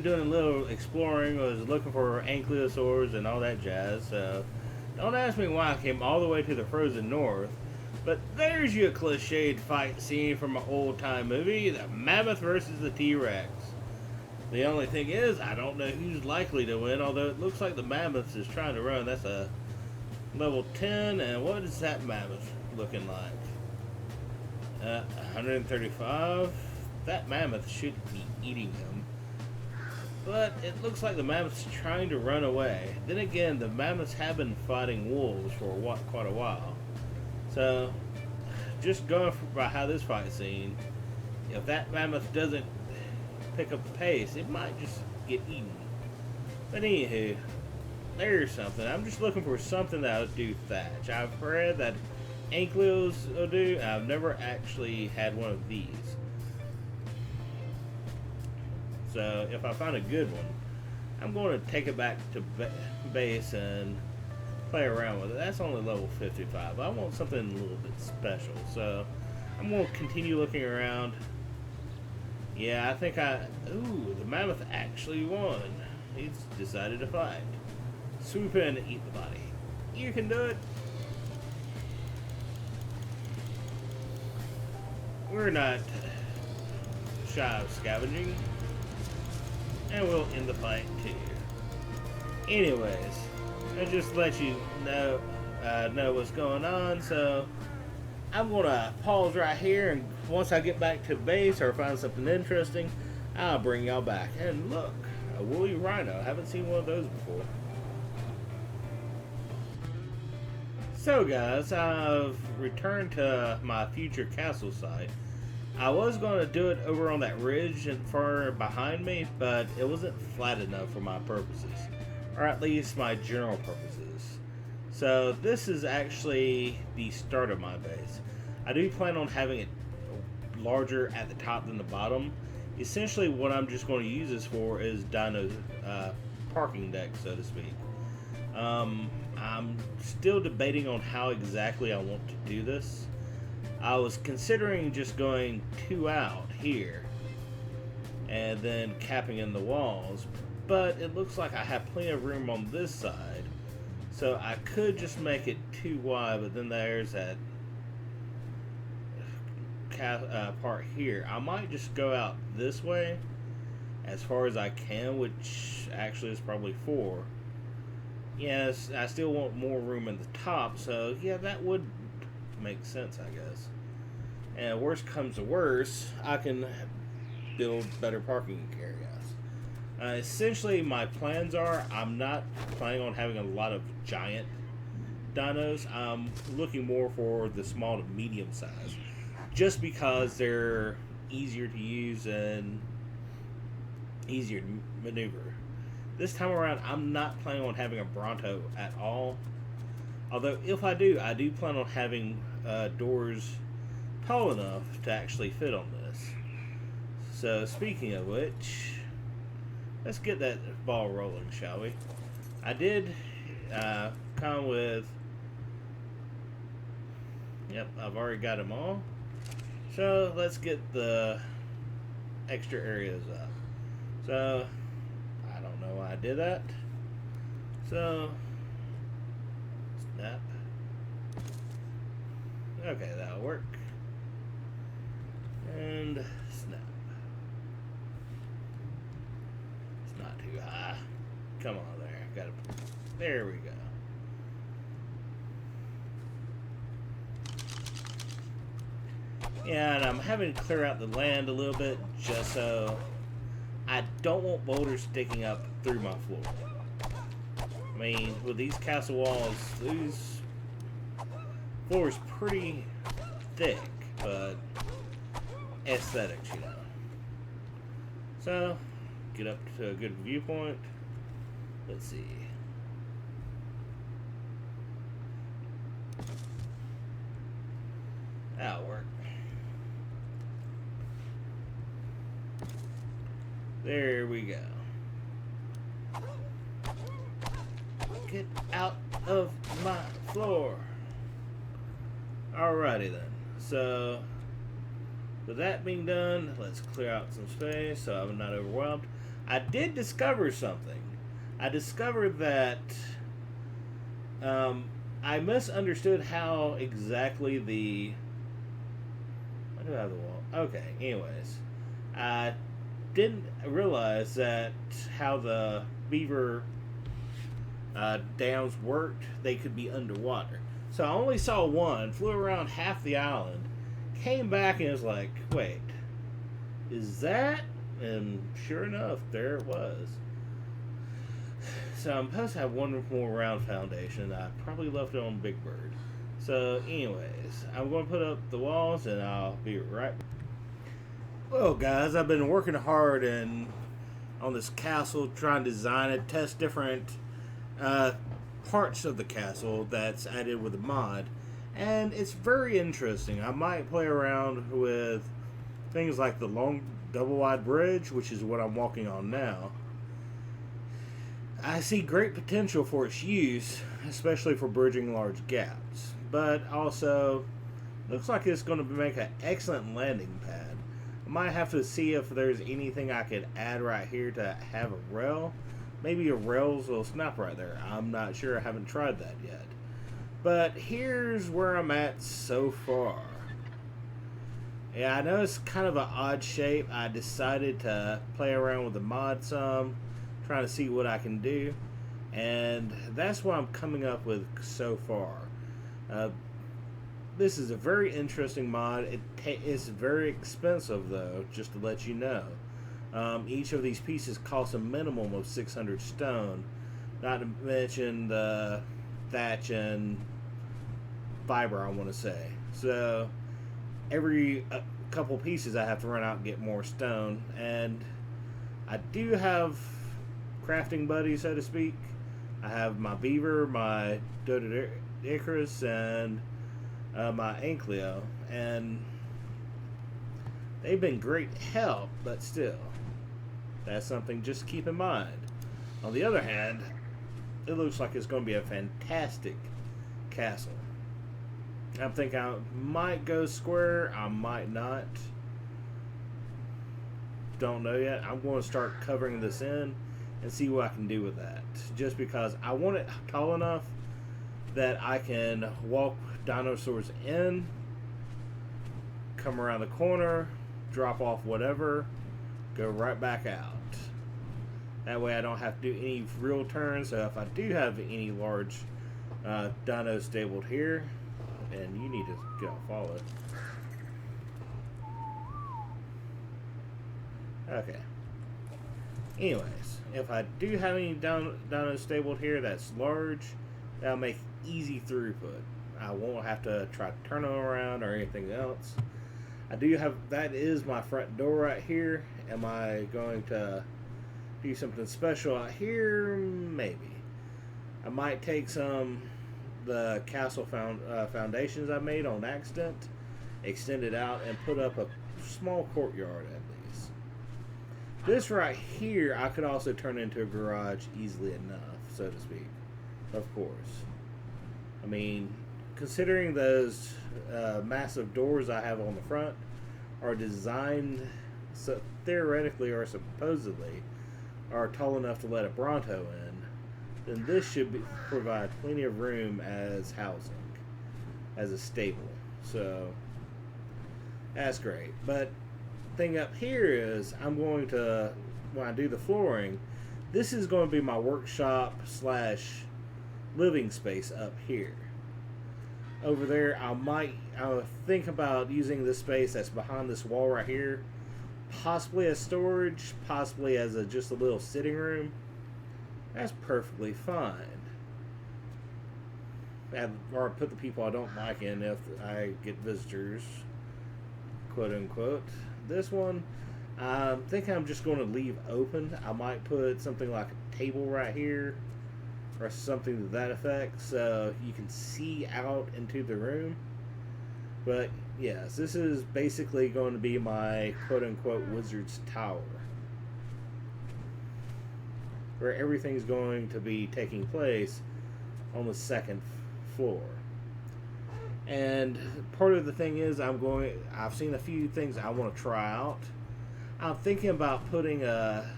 doing a little exploring. I was looking for ankylosaurs and all that jazz. So don't ask me why I came all the way to the frozen north. But there's your cliched fight scene from an old time movie: the mammoth versus the T-Rex. The only thing is, I don't know who's likely to win. Although it looks like the mammoth is trying to run. That's a level 10, and what is that mammoth looking like? 135. That mammoth should be eating him. But it looks like the mammoth's trying to run away. Then again, the mammoths have been fighting wolves for quite a while. So, just going by how this fight scene, if that mammoth doesn't pick up the pace, it might just get eaten. But anywho, there's something. I'm just looking for something that'll do Thatch. I've read that ankylos will do. I've never actually had one of these. So if I find a good one, I'm going to take it back to base and play around with it. That's only level 55. I want something a little bit special. So I'm going to continue looking around. Yeah, I think ooh, the mammoth actually won. He's decided to fight. Swoop in and eat the body. You can do it. We're not shy of scavenging. And we'll end the fight too. Anyways, I just let you know what's going on. So I'm gonna pause right here, and once I get back to base or find something interesting, I'll bring y'all back. And look, a woolly rhino. I haven't seen one of those before. So guys, I've returned to my future castle site. I was going to do it over on that ridge and far behind me, but it wasn't flat enough for my purposes, or at least my general purposes. So this is actually the start of my base. I do plan on having it larger at the top than the bottom. Essentially what I'm just going to use this for is dino parking deck, so to speak. I'm still debating on how exactly I want to do this. I was considering just going 2 out here and then capping in the walls, but it looks like I have plenty of room on this side, so I could just make it 2 wide, but then there's that part here. I might just go out this way as far as I can, which actually is probably 4. Yes, I still want more room in the top, so yeah, that would make sense, I guess. And worst comes to worst, I can build better parking areas. Essentially, my plans are, I'm not planning on having a lot of giant dinos. I'm looking more for the small to medium size, just because they're easier to use and easier to maneuver. This time around, I'm not planning on having a Bronto at all. Although, if I do plan on having doors tall enough to actually fit on this. So, speaking of which, let's get that ball rolling, shall we? I did come with... Yep, I've already got them all. So, let's get the extra areas up. So, I don't know why I did that. So, snap. Okay, that'll work. And snap. It's not too high. Come on there. Got it. There we go. Yeah, and I'm having to clear out the land a little bit just so I don't want boulders sticking up through my floor. I mean, with these castle walls, these floor's pretty thick, but aesthetics, you know. So, get up to a good viewpoint. Let's see. That'll work. There we go. Get out of my floor. Alrighty then. So, with that being done, let's clear out some space so I'm not overwhelmed. I did discover something. I discovered that I misunderstood how exactly the. What do I have the wall? Okay, anyways. I didn't realize that how the beaver dams worked, they could be underwater. So I only saw one, flew around half the island, came back and was like, wait, is that? And sure enough, there it was. So I'm supposed to have one more round foundation. I probably left it on Big Bird. So anyways, I'm going to put up the walls and I'll be right back. Well guys, I've been working hard on this castle, trying to design it, test different parts of the castle that's added with the mod, and it's very interesting. I might play around with things like the long double wide bridge, which is what I'm walking on now. I see great potential for its use, especially for bridging large gaps, but also looks like it's going to make an excellent landing pad. I might have to see if there's anything I could add right here to have a rail. Maybe a rails will snap right there. I'm not sure. I haven't tried that yet. But here's where I'm at so far. Yeah, I know it's kind of an odd shape. I decided to play around with the mod some, trying to see what I can do. And that's what I'm coming up with so far. This is a very interesting mod. It's very expensive though, just to let you know. Each of these pieces costs a minimum of 600 stone, not to mention the thatch and fiber, I want to say. So every couple pieces I have to run out and get more stone, and I do have crafting buddies, so to speak. I have my beaver, my Icarus, and my Ankleo, and they've been great help, but still, that's something just to keep in mind. On the other hand, it looks like it's going to be a fantastic castle. I'm thinking I might go square, I might not. Don't know yet. I'm going to start covering this in and see what I can do with that. Just because I want it tall enough that I can walk dinosaurs in, come around the corner, drop off whatever, go right back out. That way I don't have to do any real turns. So if I do have any large dinos stabled here, and you need to go follow it. Okay. Anyways, if I do have any dinos stabled here that's large, that'll make easy throughput. I won't have to try to turn them around or anything else. I do have, that is my front door right here. Am I going to do something special out here? Maybe. I might take the castle foundations I made on accident, extend it out, and put up a small courtyard at least. This right here I could also turn into a garage easily enough, so to speak. Of course. I mean, considering those massive doors I have on the front are designed so theoretically or supposedly are tall enough to let a Bronto in, then this should provide plenty of room as housing, as a stable. So that's great. But thing up here is I'm going to, when I do the flooring, this is going to be my workshop / living space up here. Over there, I'll think about using this space that's behind this wall right here, possibly as storage, possibly as just a little sitting room. That's perfectly fine. Or put the people I don't like in if I get visitors, quote unquote. This one, I think I'm just going to leave open. I might put something like a table right here, or something to that effect, so you can see out into the room. But yes, this is basically going to be my quote-unquote wizard's tower, where everything's going to be taking place on the second floor. And part of the thing is I've seen a few things I want to try out. I'm thinking about putting a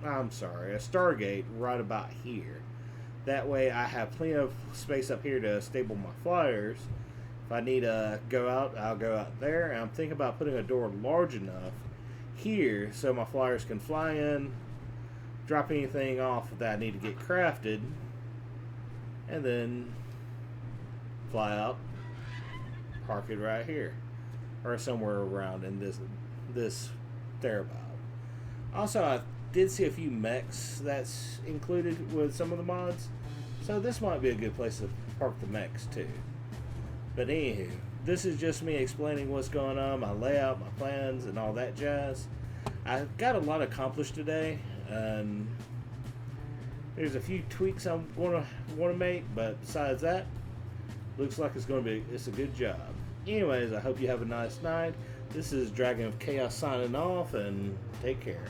I'm sorry, a Stargate right about here. That way I have plenty of space up here to stable my flyers. If I need to go out, I'll go out there. And I'm thinking about putting a door large enough here so my flyers can fly in, drop anything off that I need to get crafted, and then fly out, park it right here, or somewhere around in this thereabout. Also, I did see a few mechs that's included with some of the mods, so this might be a good place to park the mechs too. But anywho, this is just me explaining what's going on, my layout, my plans, and all that jazz. I got a lot accomplished today, and there's a few tweaks I want to make, but besides that, looks like it's a good job. Anyways, I hope you have a nice night. This is Dragon of Chaos signing off, and take care.